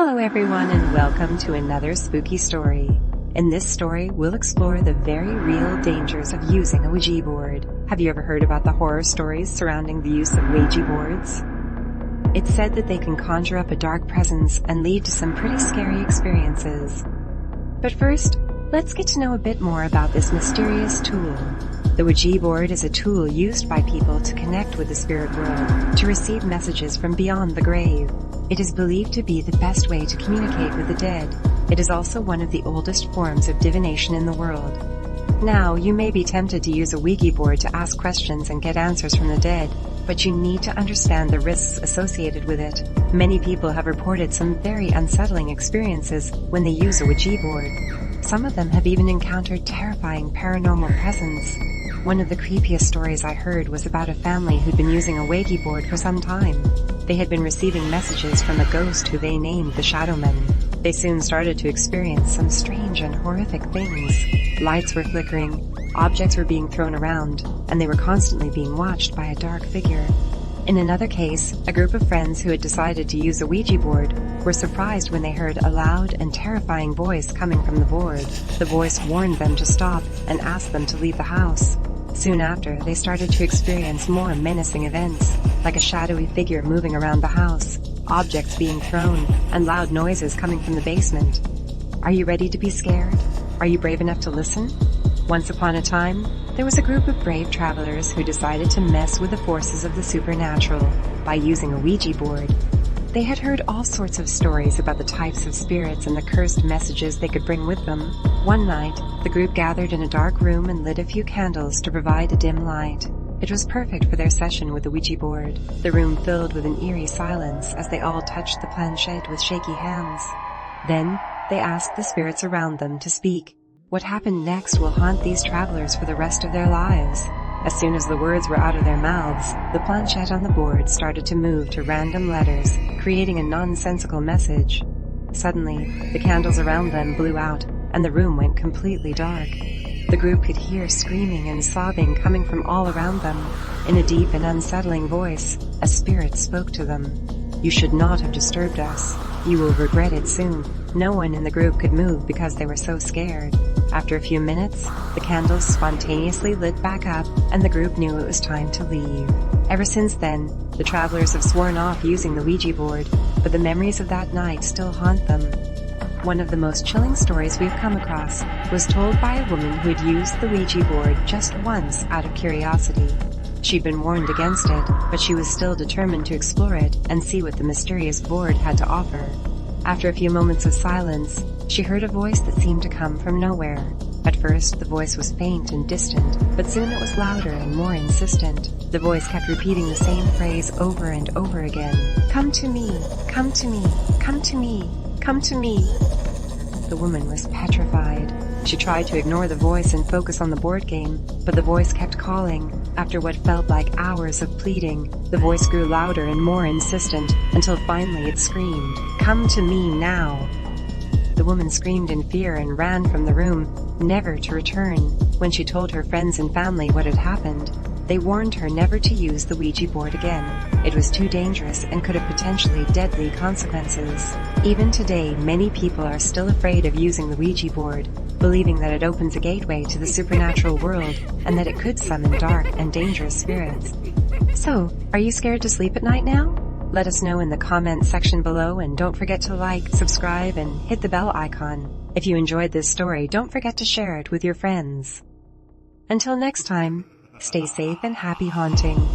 Hello everyone and welcome to another spooky story. In this story, we'll explore the very real dangers of using a Ouija board. Have you ever heard about the horror stories surrounding the use of Ouija boards? It's said that they can conjure up a dark presence and lead to some pretty scary experiences. But first, let's get to know a bit more about this mysterious tool. The Ouija board is a tool used by people to connect with the spirit world, to receive messages from beyond the grave. It is believed to be the best way to communicate with the dead. It is also one of the oldest forms of divination in the world. Now, you may be tempted to use a Ouija board to ask questions and get answers from the dead, but you need to understand the risks associated with it. Many people have reported some very unsettling experiences when they use a Ouija board. Some of them have even encountered terrifying paranormal presence. One of the creepiest stories I heard was about a family who'd been using a Ouija board for some time. They had been receiving messages from a ghost who they named the Shadowman. They soon started to experience some strange and horrific things. Lights were flickering, objects were being thrown around, and they were constantly being watched by a dark figure. In another case, a group of friends who had decided to use a Ouija board were surprised when they heard a loud and terrifying voice coming from the board. The voice warned them to stop and asked them to leave the house. Soon after, they started to experience more menacing events, like a shadowy figure moving around the house, objects being thrown, and loud noises coming from the basement. Are you ready to be scared? Are you brave enough to listen? Once upon a time, there was a group of brave travelers who decided to mess with the forces of the supernatural by using a Ouija board. They had heard all sorts of stories about the types of spirits and the cursed messages they could bring with them. One night, the group gathered in a dark room and lit a few candles to provide a dim light. It was perfect for their session with the Ouija board. The room filled with an eerie silence as they all touched the planchette with shaky hands. Then, they asked the spirits around them to speak. What happened next will haunt these travelers for the rest of their lives. As soon as the words were out of their mouths, the planchette on the board started to move to random letters, creating a nonsensical message. Suddenly, the candles around them blew out, and the room went completely dark. The group could hear screaming and sobbing coming from all around them. In a deep and unsettling voice, a spirit spoke to them. "You should not have disturbed us. You will regret it soon." No one in the group could move because they were so scared. After a few minutes, the candles spontaneously lit back up, and the group knew it was time to leave. Ever since then, the travelers have sworn off using the Ouija board, but the memories of that night still haunt them. One of the most chilling stories we've come across was told by a woman who had used the Ouija board just once out of curiosity. She'd been warned against it, but she was still determined to explore it and see what the mysterious board had to offer. After a few moments of silence, she heard a voice that seemed to come from nowhere. At first, the voice was faint and distant, but soon it was louder and more insistent. The voice kept repeating the same phrase over and over again. "Come to me, come to me, come to me, come to me." The woman was petrified. She tried to ignore the voice and focus on the board game, but the voice kept calling. After what felt like hours of pleading, the voice grew louder and more insistent until finally it screamed, "Come to me now." The woman screamed in fear and ran from the room, never to return. When she told her friends and family what had happened, they warned her never to use the Ouija board again. It was too dangerous and could have potentially deadly consequences. Even today, many people are still afraid of using the Ouija board, believing that it opens a gateway to the supernatural world and that it could summon dark and dangerous spirits. So, are you scared to sleep at night now? Let us know in the comments section below, and don't forget to like, subscribe, and hit the bell icon. If you enjoyed this story, don't forget to share it with your friends. Until next time, stay safe and happy haunting.